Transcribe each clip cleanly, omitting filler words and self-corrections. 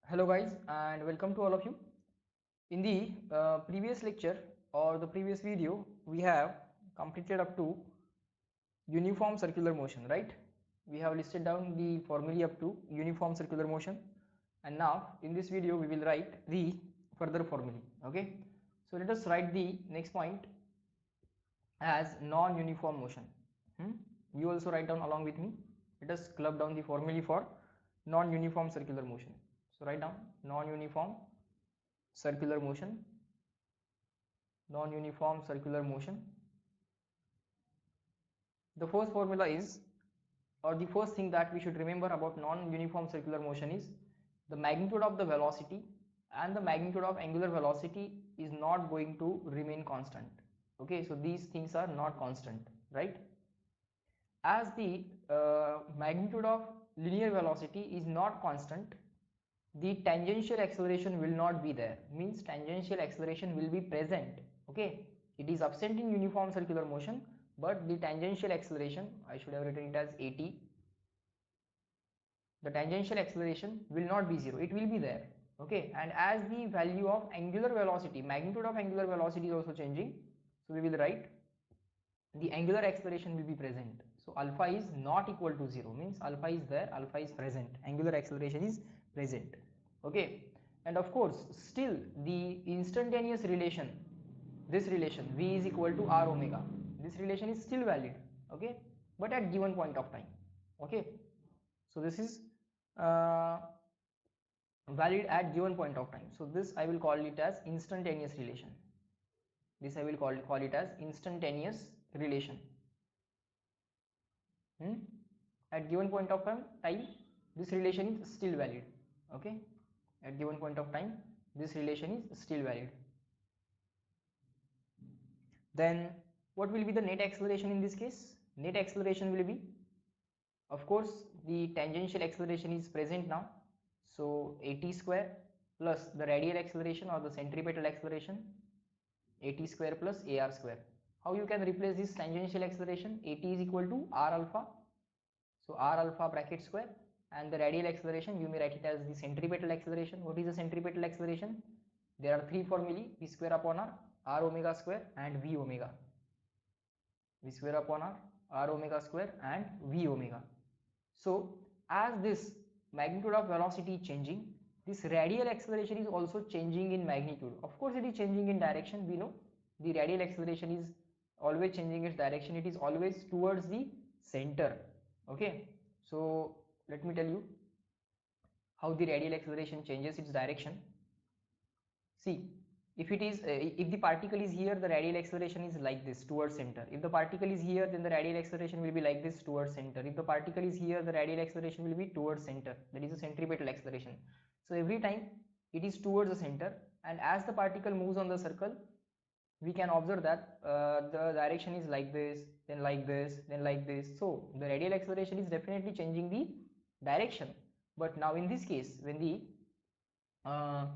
Hello guys and welcome to all of you. In the previous lecture or the previous video we have completed up to uniform circular motion, right? We have listed down the formulae up to uniform circular motion, and now in this video we will write the further formulae. Okay, so let us write the next point as non-uniform motion. You also write down along with me. Let us club down the formulae for non-uniform circular motion. So write down non-uniform circular motion. Non-uniform circular motion. The first formula is, or the first thing that we should remember about non-uniform circular motion is the magnitude of the velocity and the magnitude of angular velocity is not going to remain constant. Okay, so these things are not constant, right? As the magnitude of linear velocity is not constant, the tangential acceleration will not be there, means tangential acceleration will be present. Okay, it is absent in uniform circular motion, but the tangential acceleration, I should have written it as at, the tangential acceleration will not be zero, it will be there. Okay, and as the value of angular velocity, magnitude of angular velocity is also changing, so we will write the angular acceleration will be present. So alpha is not equal to 0, means alpha is there, alpha is present, angular acceleration is present. Okay, and of course still the instantaneous relation, this relation v is equal to r omega, this relation is still valid. Okay, but at given point of time. Okay, so this is uh, valid at given point of time, so this I will call it as instantaneous relation. This I will call it as instantaneous relation. At given point of time this relation is still valid. Okay, at given point of time this relation is still valid. Then what will be the net acceleration in this case? Net acceleration will be, of course, the tangential acceleration is present now, so at square plus the radial acceleration or the centripetal acceleration, at square plus ar square. How you can replace this tangential acceleration? At is equal to r alpha, so r alpha bracket square, and the radial acceleration you may write it as the centripetal acceleration. What is the centripetal acceleration? There are three formulae: v square upon r omega square, and v omega. V square upon r omega square, and v omega. So as this magnitude of velocity changing, this radial acceleration is also changing in magnitude. Of course it is changing in direction, we know the radial acceleration is always changing its direction, it is always towards the center. Okay, so let me tell you how the radial acceleration changes its direction. See, if it is if the particle is here, the radial acceleration is like this towards center. If the particle is here, then the radial acceleration will be like this towards center. If the particle is here, the radial acceleration will be towards center, that is a centripetal acceleration. So every time it is towards the center, and as the particle moves on the circle, we can observe that the direction is like this, then like this, then like this. So the radial acceleration is definitely changing the direction. But now in this case, uh,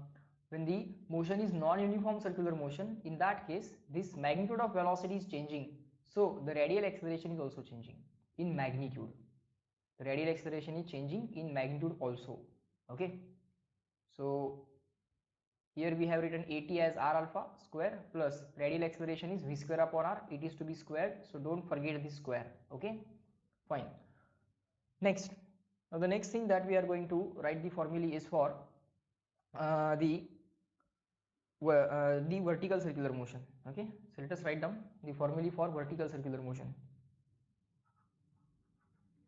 when the motion is non-uniform circular motion, in that case this magnitude of velocity is changing, so the radial acceleration is also changing in magnitude. The radial acceleration is changing in magnitude also. Okay, so here we have written at as r alpha square plus radial acceleration is v square upon r, it is to be squared, so don't forget this square. Okay, fine. Next, now the next thing that we are going to write the formula is for the vertical circular motion. Okay, so let us write down the formula for vertical circular motion.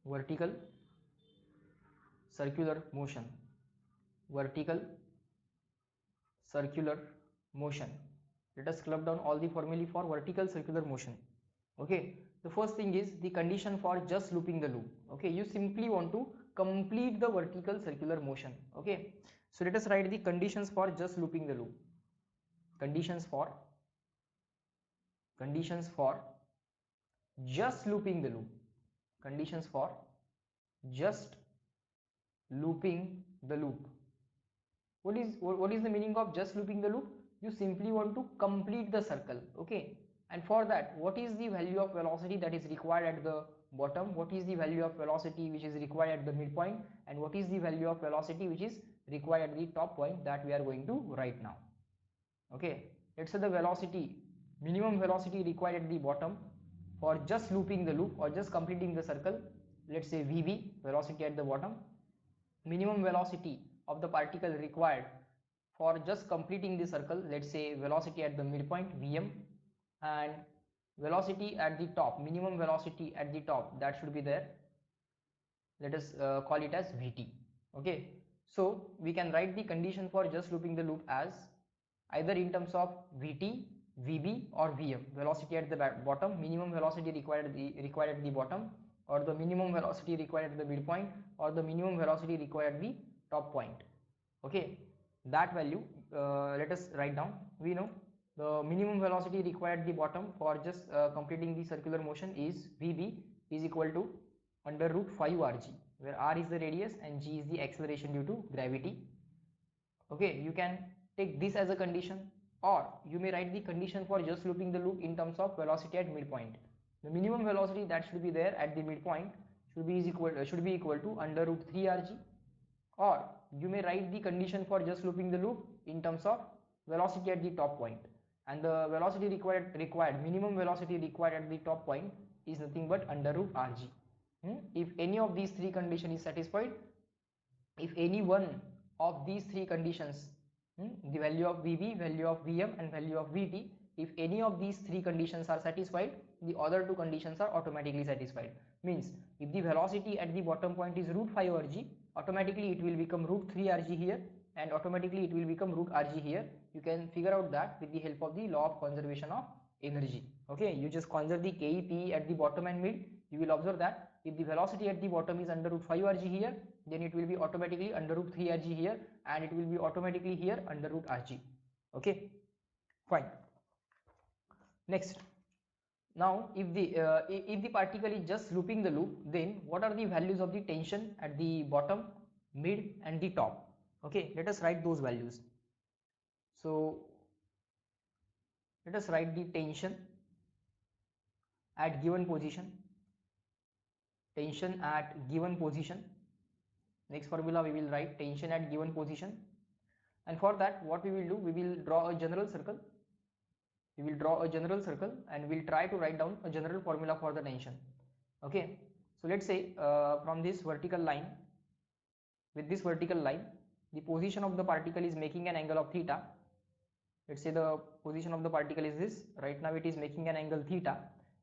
Vertical circular motion. Vertical circular motion. Let us club down all the formulae for vertical circular motion. Okay, the first thing is the condition for just looping the loop. Okay, you simply want to complete the vertical circular motion. Okay, so let us write the conditions for just looping the loop. Conditions for just looping the loop. Conditions for just looping the loop. What is the meaning of just looping the loop? You simply want to complete the circle. Okay, and for that, what is the value of velocity that is required at the bottom, what is the value of velocity which is required at the midpoint, and what is the value of velocity which is required at the top point, that we are going to write now. Okay, let's say the velocity, minimum velocity required at the bottom for just looping the loop or just completing the circle, let's say VB, velocity at the bottom. Minimum velocity of the particle required for just completing the circle, let's say velocity at the midpoint, Vm, and velocity at the top, minimum velocity at the top, that should be there, let us call it as Vt. Okay, so we can write the condition for just looping the loop as either in terms of Vt, Vb or Vm, velocity at the bottom, minimum velocity required at the bottom, or the minimum velocity required at the midpoint, or the minimum velocity required at the top point. Okay, that value let us write down. We know the minimum velocity required at the bottom for just completing the circular motion is Vb is equal to under root 5 rg, where r is the radius and g is the acceleration due to gravity. Okay, you can take this as a condition, or you may write the condition for just looping the loop in terms of velocity at midpoint. The minimum velocity that should be there at the midpoint should be equal to under root 3 rg, or you may write the condition for just looping the loop in terms of velocity at the top point, and the velocity required minimum velocity required at the top point is nothing but under root rg. If any of these three conditions is satisfied, if any one of these three conditions, the value of Vb, value of Vm and value of Vt, if any of these three conditions are satisfied, the other two conditions are automatically satisfied. Means if the velocity at the bottom point is root 5 rg, automatically it will become root 3 rg here, and automatically it will become root rg here. You can figure out that with the help of the law of conservation of energy. Okay, you just conserve the Ke, Pe at the bottom and mid. You will observe that if the velocity at the bottom is under root 5 rg here, then it will be automatically under root 3 rg here, and it will be automatically here under root rg. Okay, fine. Next, now if the particle is just looping the loop, then what are the values of the tension at the bottom, mid and the top? Okay, let us write those values. So let us write the tension at given position, tension at given position. Next formula we will write tension at given position, and for that what we will do, we will draw a general circle. We will draw a general circle and we'll try to write down a general formula for the tension. Okay, so let's say from this vertical line, with this vertical line, the position of the particle is making an angle of theta. Let's say the position of the particle is this, right now it is making an angle theta,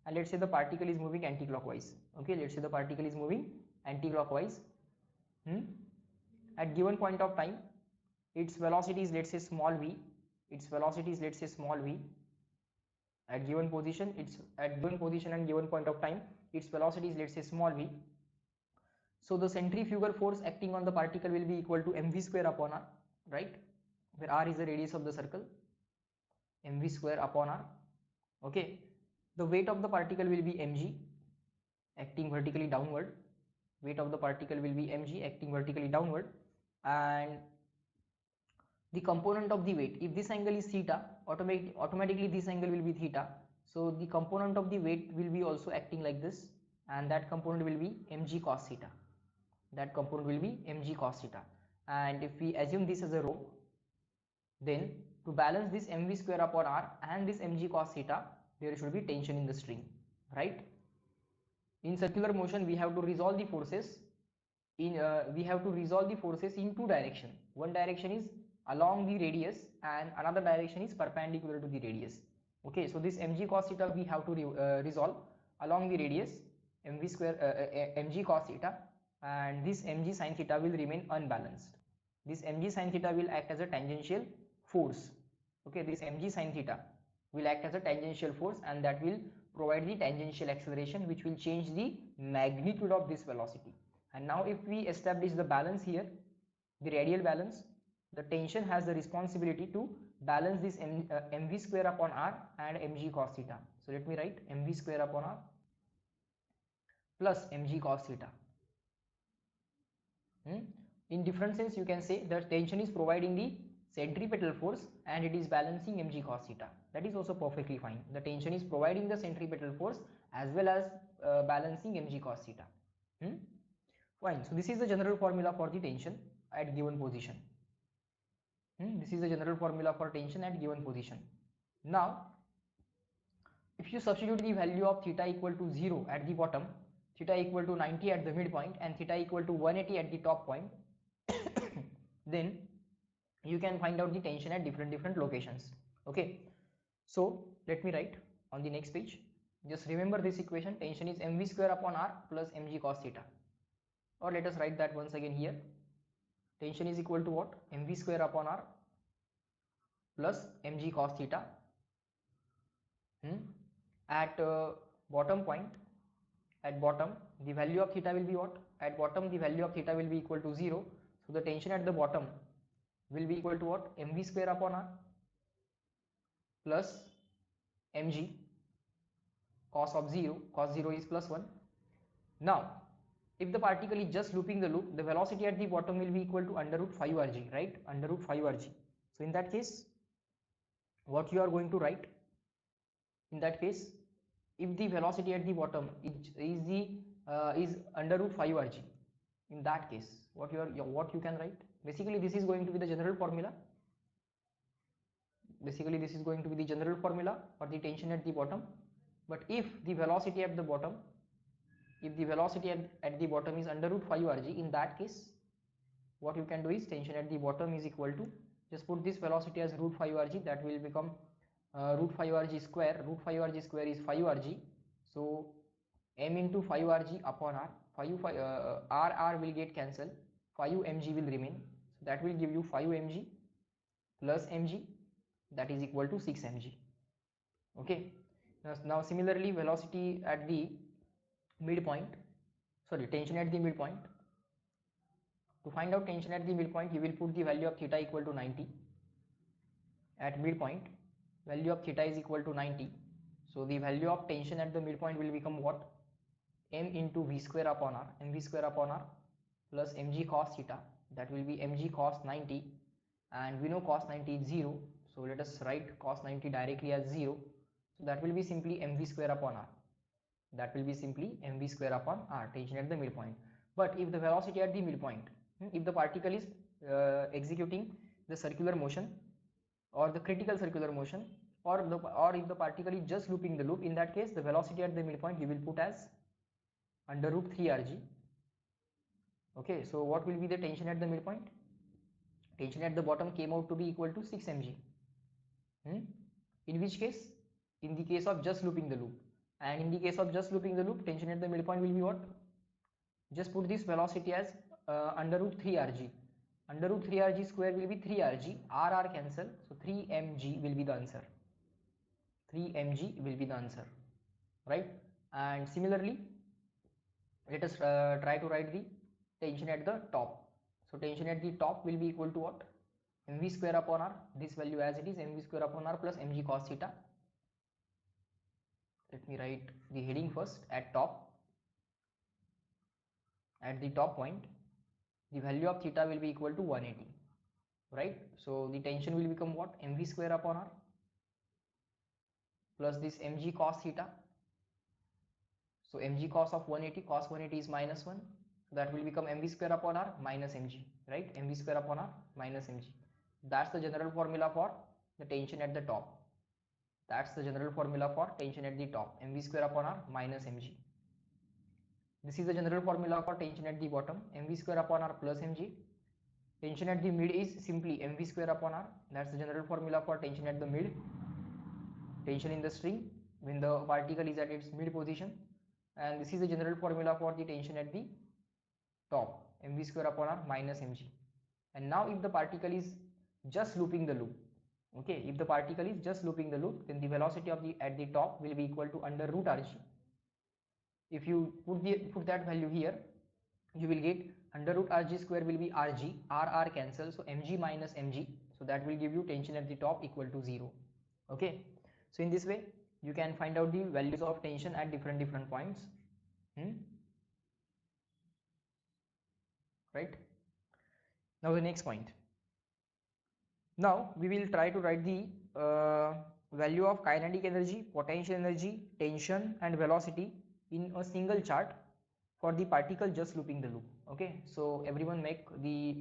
and let's say the particle is moving anti-clockwise. Okay, let's say the particle is moving anti-clockwise. At given point of time, its velocity is, let's say, small v. Its velocity is, let's say, small v. At given position, and given point of time, its velocity is, let's say, small v. So the centrifugal force acting on the particle will be equal to mv square upon r, right, where r is the radius of the circle, mv square upon r. Okay, the weight of the particle will be mg, acting vertically downward. Weight of the particle will be mg, acting vertically downward, and the component of the weight, if this angle is theta, automatically this angle will be theta, so the component of the weight will be also acting like this, and that component will be mg cos theta. That component will be mg cos theta, and if we assume this as a rho, then to balance this mv square upon r and this mg cos theta, there should be tension in the string, right? In circular motion, we have to resolve the forces in two directions. One direction is along the radius and another direction is perpendicular to the radius. Okay, so this mg cos theta we have to resolve along the radius, mv square mg cos theta, and this mg sin theta will remain unbalanced. This mg sin theta will act as a tangential force. Okay, this mg sin theta will act as a tangential force, and that will provide the tangential acceleration, which will change the magnitude of this velocity. And now if we establish the balance here, the radial balance, the tension has the responsibility to balance this mv square upon r and mg cos theta. So let me write mv square upon r plus mg cos theta. In different sense, you can say that tension is providing the centripetal force and it is balancing mg cos theta. That is also perfectly fine. The tension is providing the centripetal force as well as balancing mg cos theta. Fine. So this is the general formula for the tension at given position. This is the general formula for tension at given position. Now, if you substitute the value of theta equal to 0 at the bottom, theta equal to 90 at the midpoint and theta equal to 180 at the top point, then you can find out the tension at different locations. Okay, so let me write on the next page. Just remember this equation: tension is mv square upon r plus mg cos theta, or let us write that once again here. Tension is equal to what? Mv square upon r plus mg cos theta. At bottom point, at bottom the value of theta will be what? At bottom the value of theta will be equal to 0. So the tension at the bottom will be equal to what? Mv square upon r plus mg cos of 0. Cos 0 is plus 1. Now if the particle is just looping the loop, the velocity at the bottom will be equal to under root 5 rg, right? Under root 5 rg. So in that case, what you are going to write? In that case, if the velocity at the bottom is under root 5 rg, in that case what you can write? Basically this is going to be the general formula. Basically this is going to be the general formula for the tension at the bottom. But if the velocity at the bottom, if the velocity at the bottom is under root 5 rg, in that case what you can do is tension at the bottom is equal to, just put this velocity as root 5 rg, that will become root 5 rg square. Root 5 rg square is 5 rg, so m into 5 rg upon r. R will get cancelled, 5 mg will remain, so that will give you 5 mg plus mg, that is equal to 6 mg. Okay, now similarly velocity at the midpoint, sorry, tension at the midpoint. To find out tension at the midpoint, you will put the value of theta equal to 90. At midpoint, value of theta is equal to 90. So the value of tension at the midpoint will become what? M into v square upon r, mv square upon r plus mg cos theta, that will be mg cos 90, and we know cos 90 is 0, so let us write cos 90 directly as 0. So that will be simply mv square upon r. That will be simply mv square upon r, tension at the midpoint. But if the velocity at the midpoint, if the particle is executing the circular motion or the critical circular motion, or if the particle is just looping the loop, in that case the velocity at the midpoint you will put as under root 3 rg. Okay, so what will be the tension at the midpoint? Tension at the bottom came out to be equal to 6 mg. In which case? In the case of just looping the loop. And in the case of just looping the loop, tension at the midpoint will be what? Just put this velocity as under root 3 rg. Under root 3 rg square will be 3 rg, r cancel, so 3 mg will be the answer. 3 mg will be the answer, right? And similarly, let us try to write the tension at the top. So tension at the top will be equal to what? Mv square upon r, this value as it is, mv square upon r plus mg cos theta. Let me write the heading first. At top, at the top point, the value of theta will be equal to 180, right? So the tension will become what? Mv square upon r plus this mg cos theta. So mg cos of 180, cos 180 is minus 1, so that will become mv square upon r minus mg, right? Mv square upon r minus mg. That's the general formula for the tension at the top. That's the general formula for tension at the top, mv square upon r minus mg. This is the general formula for tension at the bottom, mv square upon r plus mg. Tension at the mid is simply mv square upon r. That's the general formula for tension at the mid. Tension in the string when the particle is at its mid position. And this is the general formula for the tension at the top, mv square upon r minus mg. And now if the particle is just looping the loop, okay, if the particle is just looping the loop, then the velocity of the at the top will be equal to under root rg. If you put that value here, you will get under root rg square will be rg, r cancel, so mg minus mg, so that will give you tension at the top equal to 0. Okay, so in this way you can find out the values of tension at different points. Right, now the next point. Now we will try to write the value of kinetic energy, potential energy, tension and velocity in a single chart for the particle just looping the loop. Okay, so everyone make the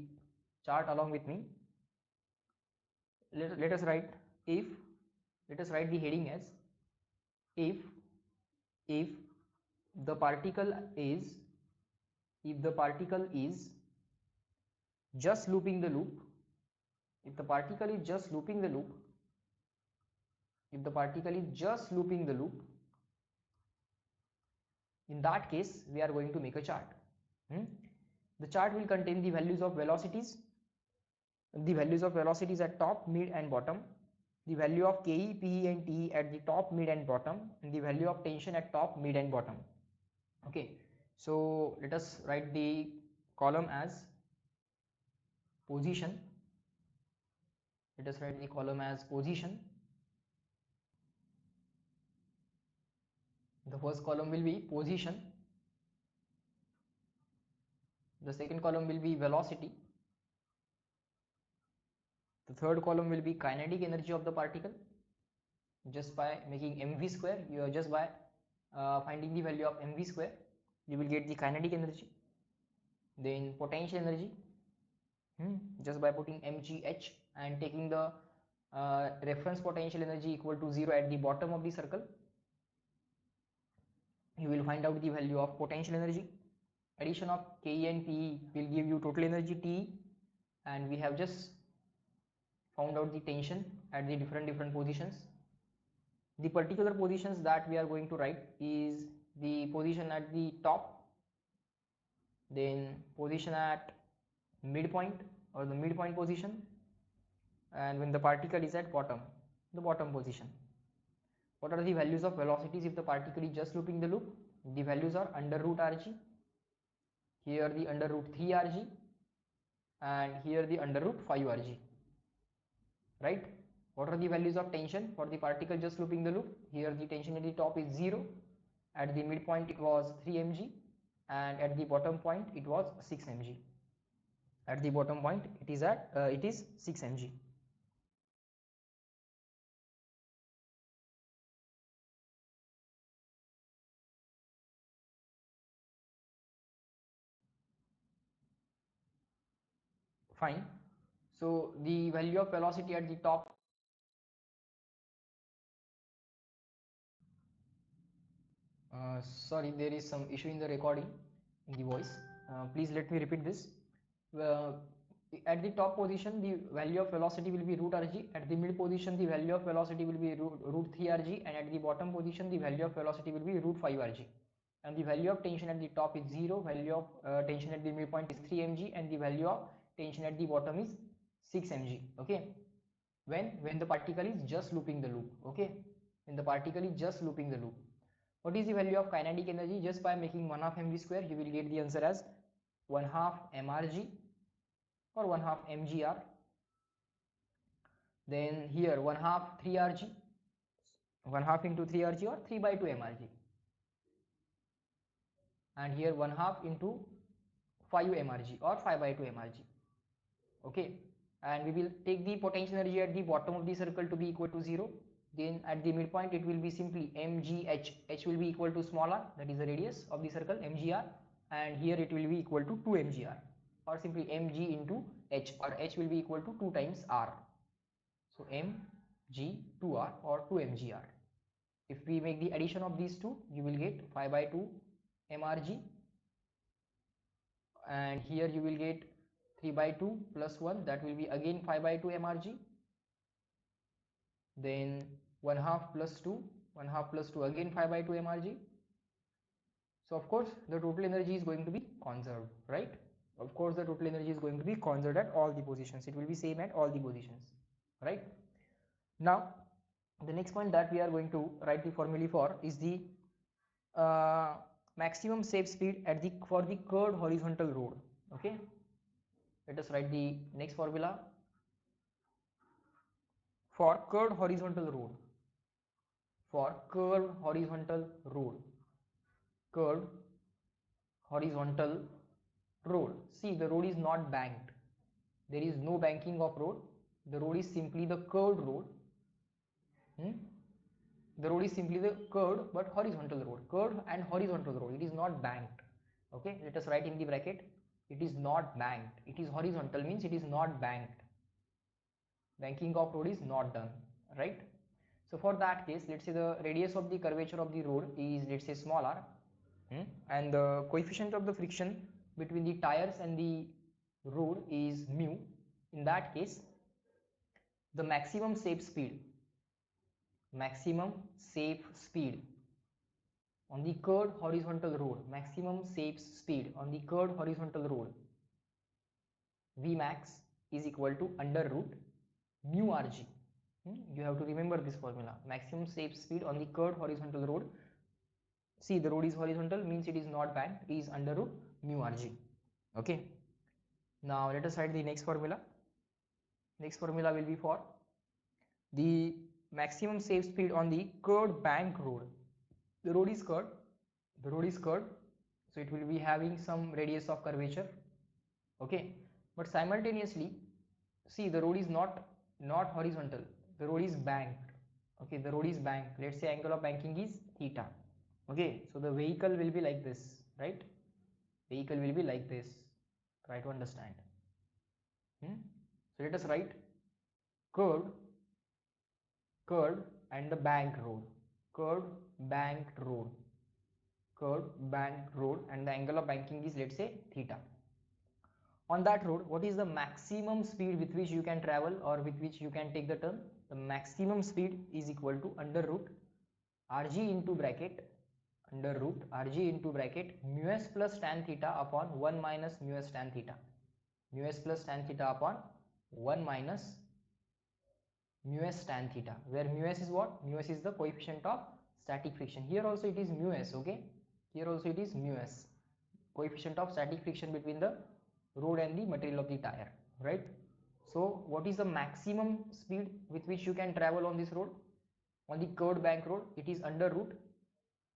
chart along with me. Let us write if, let us write the heading as if the particle is, if the particle is just looping the loop, if the particle is just looping the loop, if the particle is just looping the loop, in that case we are going to make a chart. The chart will contain the values of velocities, the values of velocities at top, mid and bottom, the value of Ke, Pe and Te at the top, mid and bottom, and the value of tension at top, mid and bottom. Okay, so let us write the column as position. Let us write the column as position. The first column will be position, the second column will be velocity, the third column will be kinetic energy of the particle. Just by making mv square, you are just by finding the value of mv square, you will get the kinetic energy. Then potential energy, just by putting mgh and taking the reference potential energy equal to 0 at the bottom of the circle, you will find out the value of potential energy. Addition of Ke and Pe will give you total energy Te, and we have just found out the tension at the different positions. The particular positions that we are going to write is the position at the top, then position at midpoint or the midpoint position, and when the particle is at bottom, the bottom position. What are the values of velocities if the particle is just looping the loop? The values are under root rg, here the under root 3 rg, and here the under root 5 rg, right? What are the values of tension for the particle just looping the loop? Here the tension at the top is 0, at the midpoint it was 3 mg, and at the bottom point it was 6 mg. At the bottom point it is 6 mg. Fine. So the value of velocity at the top, sorry, there is some issue in the recording in the voice. Please let me repeat this. Uh, at the top position the value of velocity will be root rg, at the mid position the value of velocity will be root 3 rg, and at the bottom position the value of velocity will be root 5 rg, and the value of tension at the top is 0, value of tension at the midpoint is 3 mg, and the value of tension at the bottom is 6 mg. Okay, when the particle is just looping the loop. Okay, when the particle is just looping the loop, what is the value of kinetic energy? Just by making 1 half mv square you will get the answer as 1 half mrg or 1 half mgr. Then here 1 half 3 rg, 1 half into 3 rg or 3 by 2 mrg, and here 1 half into 5 mrg or 5 by 2 mrg. Okay, and we will take the potential energy at the bottom of the circle to be equal to 0. Then at the midpoint it will be simply mgh, h will be equal to small r, that is the radius of the circle, mgr, and here it will be equal to 2 mgr, or simply mg into h, or h will be equal to 2 times r. So mg 2r or 2 mgr. If we make the addition of these two, you will get 5 by 2 mrg, and here you will get 3 by 2 plus 1, that will be again 5 by 2 mrg. Then 1 half plus 2, 1 half plus 2 again 5 by 2 mrg. So of course the total energy is going to be conserved, right? Of course the total energy is going to be conserved at all the positions, it will be same at all the positions, right? Now the next point that we are going to write the formulae for is the maximum safe speed at the for the curved horizontal road. Okay, let us write the next formula for curved horizontal road. For curved horizontal road, curved horizontal road, see the road is not banked, there is no banking of road, The road is simply the curved road. The road is simply the curved but horizontal road. Curved and horizontal road. It is not banked. Okay, let us write in the bracket. It is not banked. It is horizontal, means it is not banked. Banking of road is not done, right? So for that case, let's say the radius of the curvature of the road is, let's say, small r, and the coefficient of the friction between the tires and the road is mu. In that case, the maximum safe speed on the curved horizontal road, maximum safe speed on the curved horizontal road, Vmax is equal to under root mu rg. You have to remember this formula. Maximum safe speed on the curved horizontal road, see the road is horizontal, means it is not banked, is under root mu rg. Okay, now let us write the next formula. Next formula will be for the maximum safe speed on the curved bank road. The road is curved, so it will be having some radius of curvature. Okay, but simultaneously, see the road is not horizontal, the road is banked. Okay, the road is banked. Let's say angle of banking is theta. Okay, so the vehicle will be like this, right? Vehicle will be like this. Try to understand. So let us write curved and the banked road. Curved banked road. Curved banked road, and the angle of banking is, let's say, theta. On that road, what is the maximum speed with which you can travel or with which you can take the turn? The maximum speed is equal to under root rg into bracket mu s plus tan theta upon 1 minus mu s tan theta. Mu s plus tan theta upon 1 minus mu s tan theta, where mu s is what? Mu s is the coefficient of static friction. Here also it is mu s. Okay, here also it is mu s, coefficient of static friction between the road and the material of the tire, right? So what is the maximum speed with which you can travel on this road, on the curved bank road? It is under root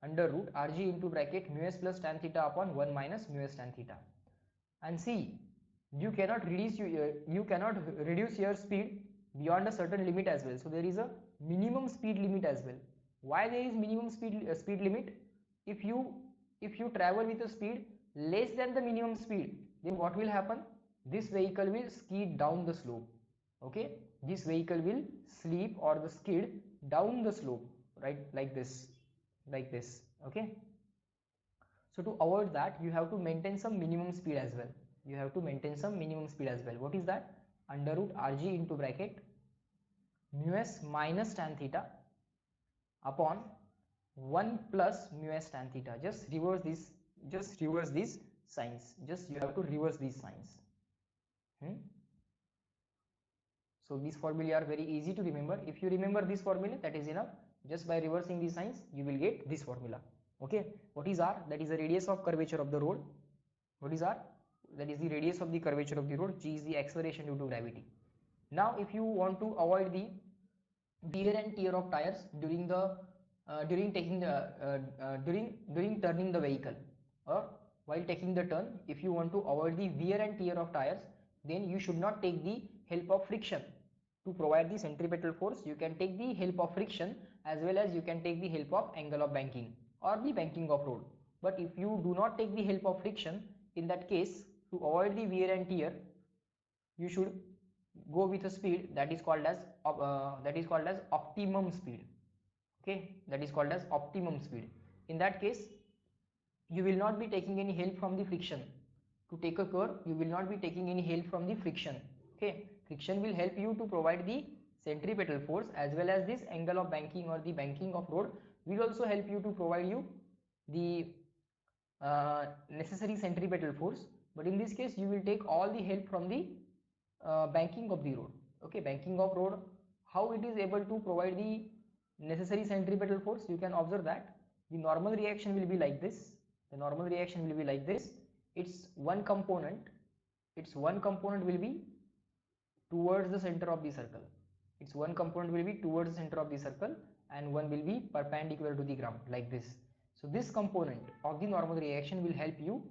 rg into bracket mu s plus tan theta upon 1 minus mu s tan theta. And see, you cannot reduce your speed beyond a certain limit as well. So there is a minimum speed limit as well. Why there is minimum speed limit? If you travel with a speed less than the minimum speed, then what will happen? This vehicle will skid down the slope. Okay, this vehicle will slip or the skid down the slope, right? Like this. Okay, so to avoid that, you have to maintain some minimum speed as well. What is that? Under root rg into bracket mu s minus tan theta upon 1 plus mu s tan theta. Just reverse these signs. You have to reverse these signs. So these formulae are very easy to remember. If you remember this formula, that is enough. Just by reversing these signs, you will get this formula. Okay, what is r? That is the radius of curvature of the road. What is r? That is the radius of the curvature of the road. G is the acceleration due to gravity. Now if you want to avoid the wear and tear of tires during turning the vehicle, or while taking the turn, if you want to avoid the wear and tear of tires, then you should not take the help of friction to provide the centripetal force. You can take the help of friction, as well as you can take the help of angle of banking or the banking of road. But if you do not take the help of friction, in that case, to avoid the wear and tear, you should go with a speed that is called as optimum speed. Okay, that is called as optimum speed. In that case, you will not be taking any help from the friction. To take a curve, you will not be taking any help from the friction. Okay, friction will help you to provide the centripetal force, as well as this angle of banking or the banking of road will also help you to provide you the necessary centripetal force. But in this case, you will take all the help from the banking of the road. Okay, banking of road, how it is able to provide the necessary centripetal force? You can observe that the normal reaction will be like this. Its one component will be towards the center of the circle. And one will be perpendicular to the ground, like this. So this component of the normal reaction will help you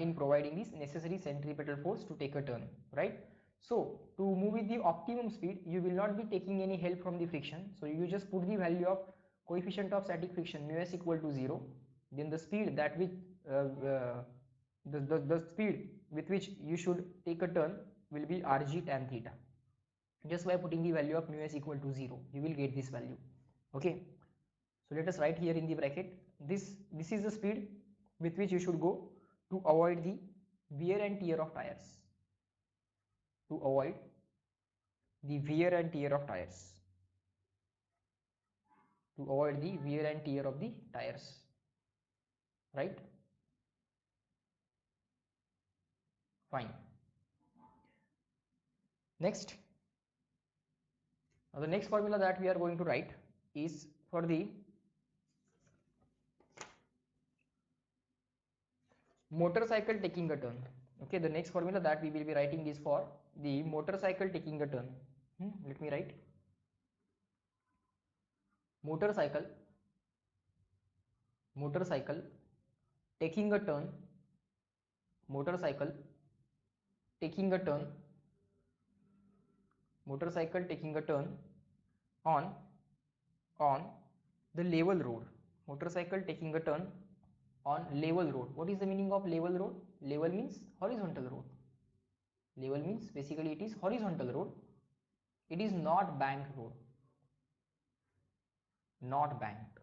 in providing this necessary centripetal force to take a turn, right? So to move with the optimum speed, you will not be taking any help from the friction. So you just put the value of coefficient of static friction mu s equal to 0. Then the speed that with the speed with which you should take a turn will be rg tan theta. Just by putting the value of mu s equal to 0, you will get this value. Okay, so let us write here in the bracket, this is the speed with which you should go to avoid the wear and tear of tires, to avoid the wear and tear of tires, to avoid the wear and tear of the tires, right? Fine. Next, now the next formula that we are going to write is for the motorcycle taking a turn. Okay, the next formula that we will be writing is for the motorcycle taking a turn. Let me write motorcycle taking a turn, motorcycle taking a turn, motorcycle taking a turn on the level road, motorcycle taking a turn on level road. What is the meaning of level road? Level means horizontal road. Level means basically it is horizontal road. It is not banked road, not banked,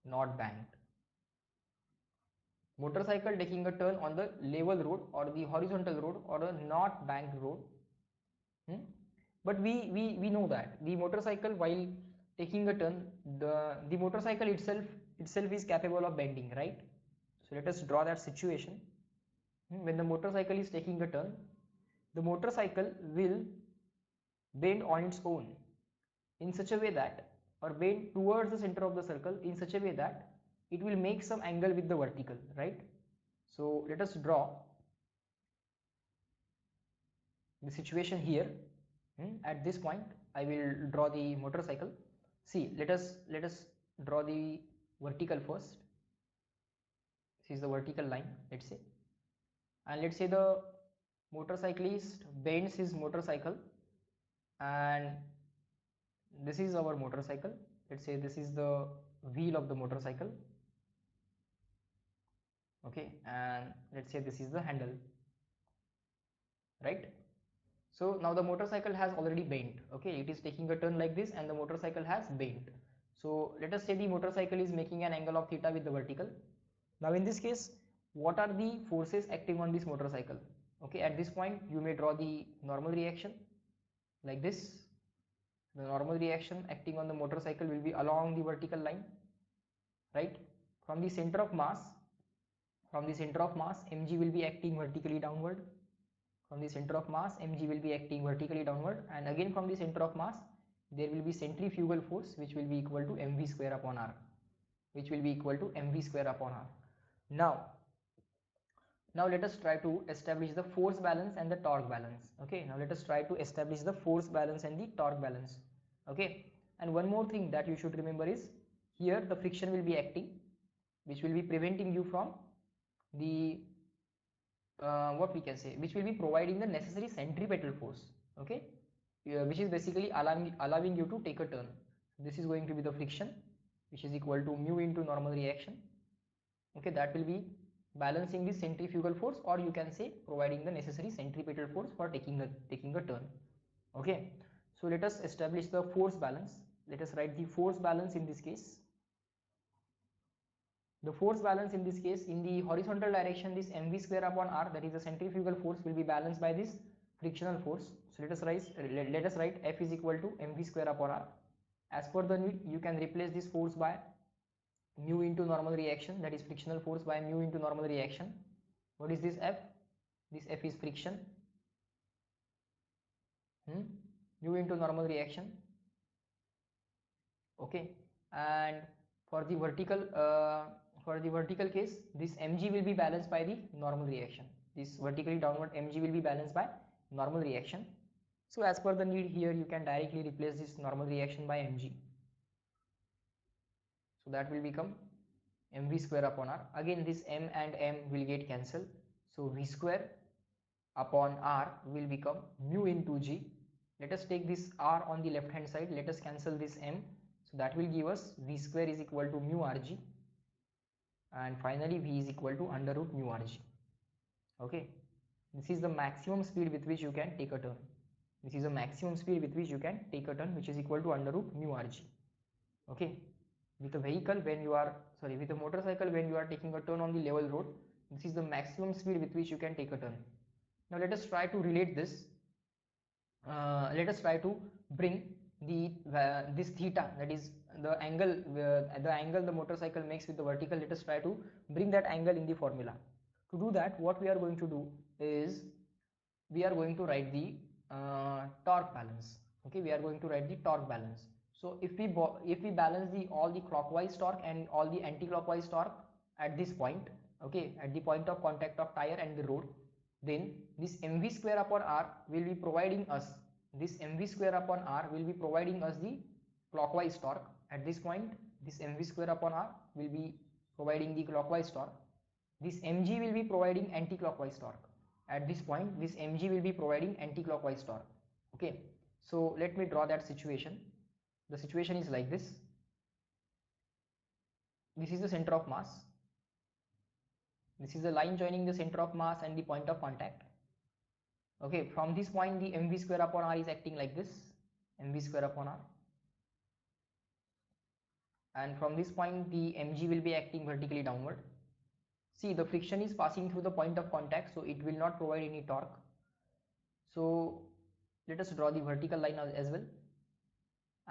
not banked. Motorcycle taking a turn on the level road or the horizontal road or a not banked road. But we know that the motorcycle, while taking a turn, the motorcycle itself is capable of bending, right? So let us draw that situation. When the motorcycle is taking a turn, the motorcycle will bend on its own in such a way that, or bend towards the center of the circle in such a way that it will make some angle with the vertical, right? So let us draw the situation here. At this point I will draw the motorcycle. See, let us draw the vertical first. This is the vertical line, let's say, and let's say the motorcyclist bends his motorcycle, and this is our motorcycle. Let's say this is the wheel of the motorcycle, okay, and let's say this is the handle, right? So now the motorcycle has already bent. Okay, it is taking a turn like this and the motorcycle has bent. So let us say the motorcycle is making an angle of theta with the vertical. Now in this case, what are the forces acting on this motorcycle? Okay, at this point you may draw the normal reaction like this. The normal reaction acting on the motorcycle will be along the vertical line, right? From the center of mass, mg will be acting vertically downward. From the center of mass, mg will be acting vertically downward, and again from the center of mass there will be centrifugal force which will be equal to mv square upon r, which will be equal to mv square upon r. Now let us try to establish the force balance and the torque balance. Okay, now let us try to establish the force balance and the torque balance. Okay, and one more thing that you should remember is, here the friction will be acting, which will be preventing you from the what we can say, which will be providing the necessary centripetal force. Okay, which is basically allowing you to take a turn. This is going to be the friction, which is equal to mu into normal reaction. Okay, that will be balancing the centrifugal force, or you can say providing the necessary centripetal force for taking a turn. Okay, so let us establish the force balance. Let us write the force balance in this case. The force balance in this case, in the horizontal direction, this mv square upon r, that is the centrifugal force, will be balanced by this frictional force. So let us write F is equal to mv square upon r. As per the need, you can replace this force by mu into normal reaction, that is frictional force by mu into normal reaction. What is this F? This F is friction, mu into normal reaction. Okay, and for the vertical case, this mg will be balanced by the normal reaction. This vertically downward mg will be balanced by normal reaction. So as per the need, here you can directly replace this normal reaction by mg. So that will become mv square upon r. Again this m and m will get cancelled, so v square upon r will become mu into g. Let us take this r on the left hand side, let us cancel this m, so that will give us v square is equal to mu rg, and finally v is equal to under root mu rg. Okay, this is the maximum speed with which you can take a turn. This is the maximum speed with which you can take a turn, which is equal to under root mu rg. Okay, with a vehicle when you are with a motorcycle when you are taking a turn on the level road, this is the maximum speed with which you can take a turn. Now let us try to relate this. Let us try to bring the this theta, that is the angle the motorcycle makes with the vertical. Let us try to bring that angle in the formula. To do that, what we are going to do is we are going to write the torque balance. Okay, we are going to write the torque balance. So if we balance all the clockwise torque and all the anti-clockwise torque at this point, okay, at the point of contact of tire and the road, then this mv square upon r will be providing us the clockwise torque at this point. This mv square upon r will be providing the clockwise torque. This mg will be providing anti-clockwise torque. At this point, this mg will be providing anti-clockwise torque. Okay, so let me draw that situation. The situation is like this. This is the center of mass. This is the line joining the center of mass and the point of contact. Okay, from this point the mv square upon r is acting like this, mv square upon r, and from this point the mg will be acting vertically downward. See, the friction is passing through the point of contact, so it will not provide any torque. So let us draw the vertical line as well,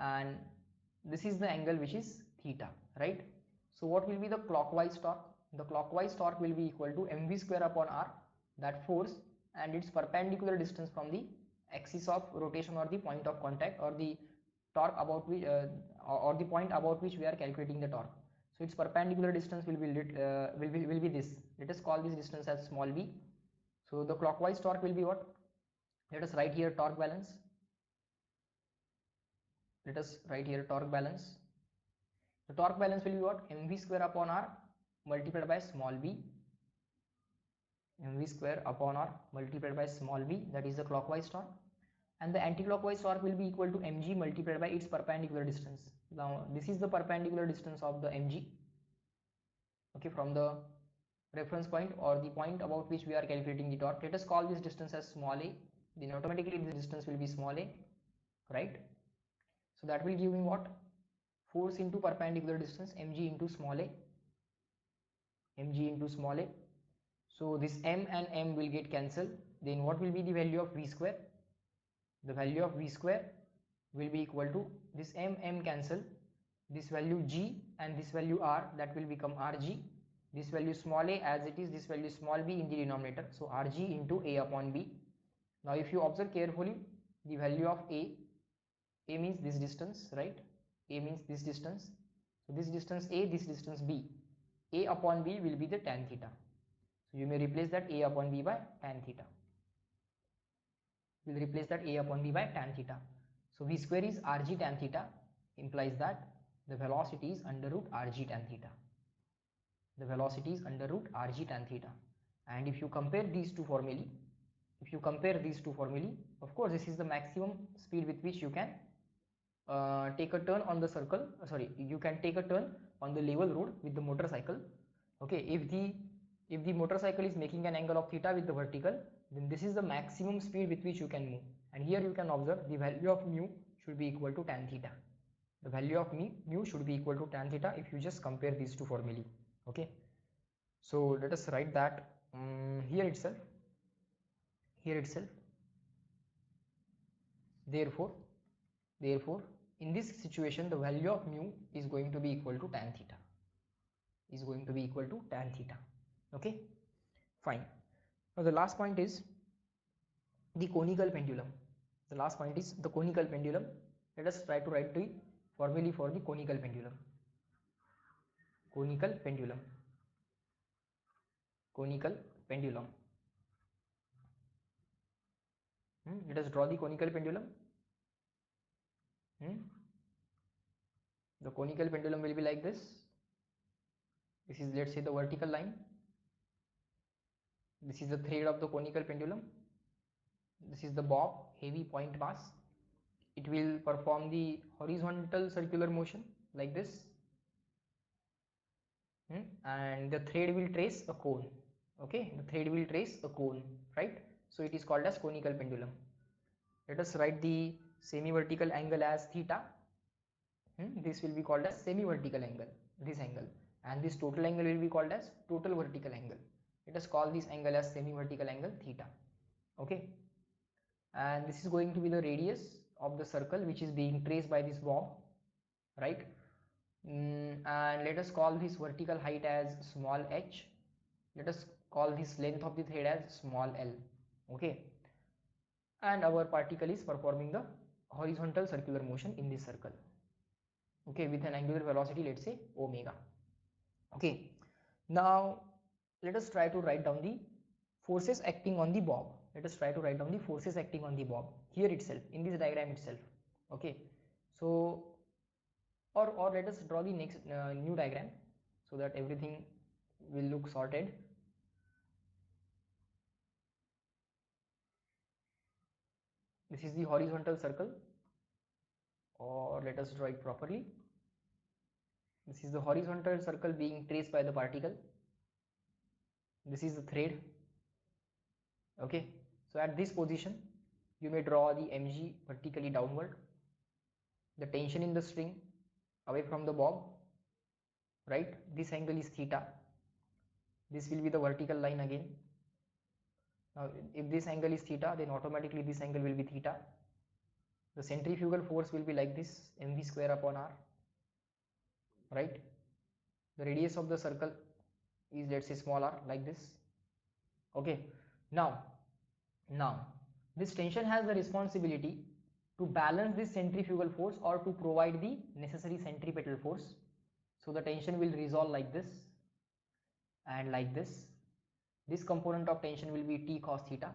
and this is the angle which is theta, right? So what will be the clockwise torque? The clockwise torque will be equal to mv square upon r, that force and its perpendicular distance from the axis of rotation or the point of contact, or the torque about which or the point about which we are calculating the torque. So its perpendicular distance will be this. Let us call this distance as small b. So the clockwise torque will be what? Let us write here torque balance. Let us write here torque balance. The torque balance will be what? mv square upon r multiplied by small b, mv square upon r multiplied by small b, that is the clockwise torque, and the anti-clockwise torque will be equal to mg multiplied by its perpendicular distance. Now this is the perpendicular distance of the mg, okay, from the reference point or the point about which we are calculating the torque. Let us call this distance as small a, then automatically this distance will be small a, right? So that will give me what? Force into perpendicular distance, mg into small a, mg into small a. So this m and m will get cancelled. Then what will be the value of v square? The value of v square will be equal to this m cancel, this value g and this value r, that will become rg. This value small a as it is, this value small b in the denominator, so rg into a upon b. Now if you observe carefully, the value of a means this distance, right? A means this distance. So this distance a, this distance b. A upon b will be the tan theta. So you may replace that a upon b by tan theta. We'll replace that a upon b by tan theta. So v square is rg tan theta, implies that the velocity is under root rg tan theta. The velocity is under root rg tan theta. And if you compare these two formulae, of course this is the maximum speed with which you can take a turn on the circle, you can take a turn on the level road with the motorcycle. Okay, if the motorcycle is making an angle of theta with the vertical, then this is the maximum speed with which you can move. And here you can observe the value of mu should be equal to tan theta. The value of mu should be equal to tan theta if you just compare these two formulae. Okay, so let us write that here itself. Therefore in this situation the value of mu is going to be equal to tan theta, okay, fine. Now the last point is the conical pendulum. Let us try to write the formulae for the conical pendulum. Let us draw the conical pendulum. The conical pendulum will be like this. This is, let's say, the vertical line. This is the thread of the conical pendulum. This is the bob, heavy point mass. It will perform the horizontal circular motion like this, and the thread will trace a cone. Okay, the thread will trace a cone, right? So it is called as conical pendulum. Let us write the semi-vertical angle as theta. This will be called as semi-vertical angle, this angle, and this total angle will be called as total vertical angle. Let us call this angle as semi-vertical angle theta. Okay, and this is going to be the radius of the circle which is being traced by this bob, right? And let us call this vertical height as small h. Let us call this length of the thread as small l. Okay, and our particle is performing the horizontal circular motion in this circle, okay, with an angular velocity, let's say omega. Okay, now let us try to write down the forces acting on the bob. Let us try to write down the forces acting on the bob here itself, in this diagram itself. Okay, so or let us draw the next new diagram so that everything will look sorted. This is the horizontal circle, or let us draw it properly. This is the horizontal circle being traced by the particle. This is the thread. Okay, so at this position you may draw the mg vertically downward, the tension in the string away from the bob, right? This angle is theta. This will be the vertical line again. Now if this angle is theta, then automatically this angle will be theta. The centrifugal force will be like this, mv square upon r, right? The radius of the circle is, let's say, small r, like this. Okay, now this tension has the responsibility to balance this centrifugal force or to provide the necessary centripetal force. So the tension will resolve like this and like this. This component of tension will be T cos theta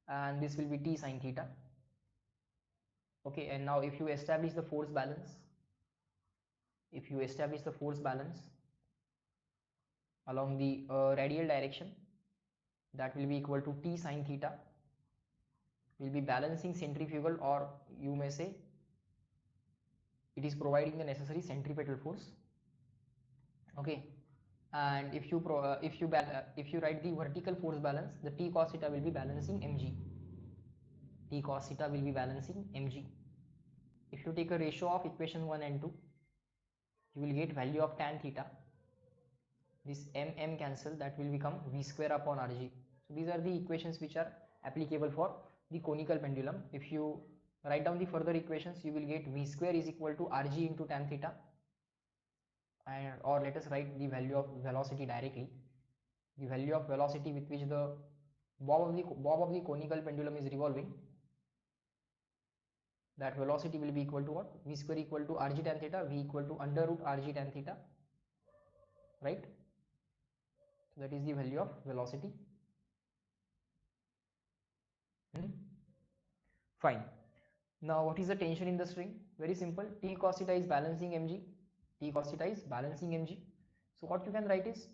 and this will be T sin theta. Okay, and now if you establish the force balance, along the radial direction, that will be equal to T sin theta, will be balancing centrifugal, or you may say it is providing the necessary centripetal force. Okay, and if you write the vertical force balance, the T cos theta will be balancing mg. T cos theta will be balancing mg. If you take a ratio of equation 1 and 2, you will get value of tan theta. This m cancel, that will become v square upon rg. So these are the equations which are applicable for the conical pendulum. If you write down the further equations, you will get v square is equal to rg into tan theta, and or let us write the value of velocity directly. The value of velocity with which the bob of the conical pendulum is revolving, that velocity will be equal to what? V square equal to rg tan theta, v equal to under root rg tan theta, right? So that is the value of velocity. Fine. Now what is the tension in the string? Very simple. T cos theta is balancing mg. T cos theta is balancing mg. So what you can write is,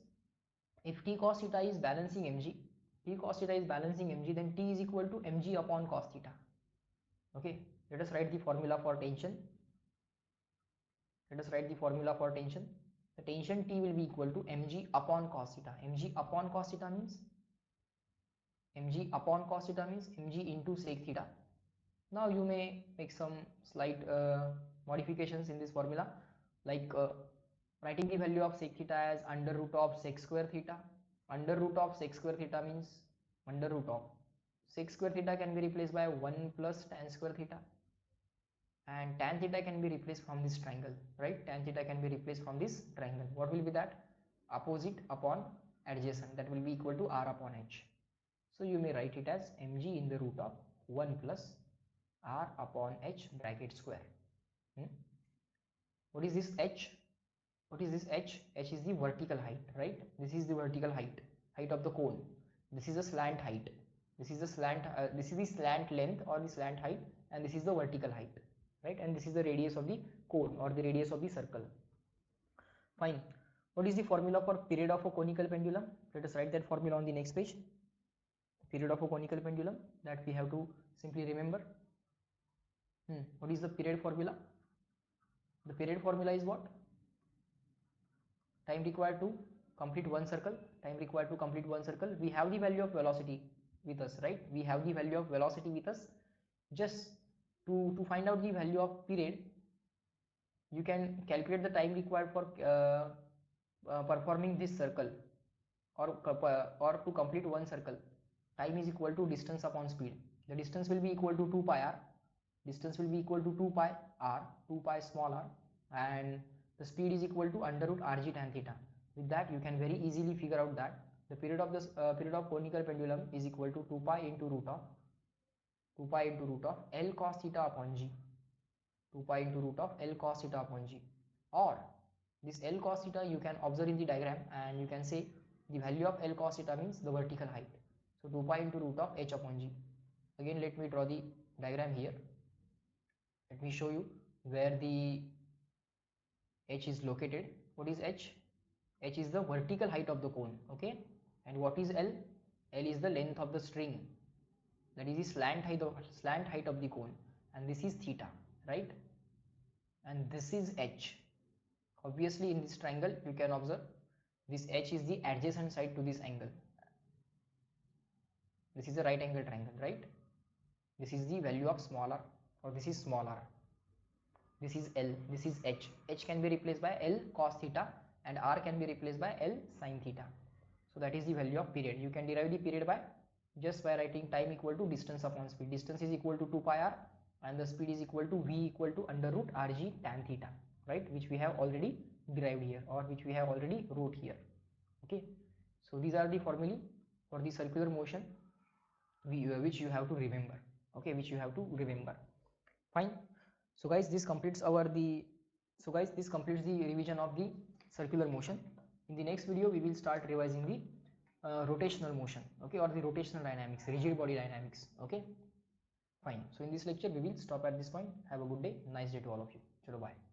if T cos theta is balancing mg, then T is equal to mg upon cos theta. Okay, let us write the formula for tension. The tension T will be equal to mg upon cos theta. mg upon cos theta means mg into sec theta. Now you may make some slight modifications in this formula, like writing the value of sec theta as under root of sec square theta. Under root of sec square theta means under root of sec square theta can be replaced by 1 plus tan square theta, and tan theta can be replaced from this triangle, right? Tan theta can be replaced from this triangle. What will be that? Opposite upon adjacent, that will be equal to r upon h. So you may write it as mg in the root of 1 plus r upon h bracket square. What is this h? H is the vertical height, right? This is the vertical height of the cone. This is the slant height. This is the slant length or the slant height, and this is the vertical height, right? And this is the radius of the cone or the radius of the circle. Fine. What is the formula for period of a conical pendulum? Let us write that formula on the next page. period of a conical pendulum that we have to simply remember. What is the period formula? The period formula is what? Time required to complete one circle. Time required to complete one circle. We have the value of velocity with us, right? We have the value of velocity with us. Just to find out the value of period, you can calculate the time required for performing this circle or to complete one circle. Time is equal to distance upon speed. The distance will be equal to 2 pi r. Distance will be equal to 2 pi r, 2 pi small r, and the speed is equal to under root rg tan theta. With that, you can very easily figure out that the period of this period of conical pendulum is equal to 2 pi into root of L cos theta upon g. 2 pi into root of L cos theta upon g. Or this L cos theta you can observe in the diagram, and you can say the value of L cos theta means the vertical height. So 2 pi into root of h upon g. Again, let me draw the diagram here. Let me show you where the h is located. What is h? H is the vertical height of the cone, okay? And what is L? L is the length of the string. That is the slant height of the cone, and this is theta, right? And this is h. Obviously, in this triangle, you can observe this h is the adjacent side to this angle. This is a right angle triangle, right? This is the value of small r, or this is small r. This is L, this is h. H can be replaced by L cos theta, and r can be replaced by L sin theta. So that is the value of period. You can derive the period by just by writing time equal to distance upon speed. Distance is equal to 2 pi r, and the speed is equal to v equal to under root rg tan theta, right? Which we have already derived here, or which we have already wrote here. Okay, so these are the formulae for the circular motion which you have to remember. Okay, which you have to remember. Fine. So guys, this completes the revision of the circular motion. In the next video, we will start revising the rotational motion, okay, or the rotational dynamics, rigid body dynamics. Okay, fine. So in this lecture, we will stop at this point. Have a good day. Nice day to all of you. Chalo, bye.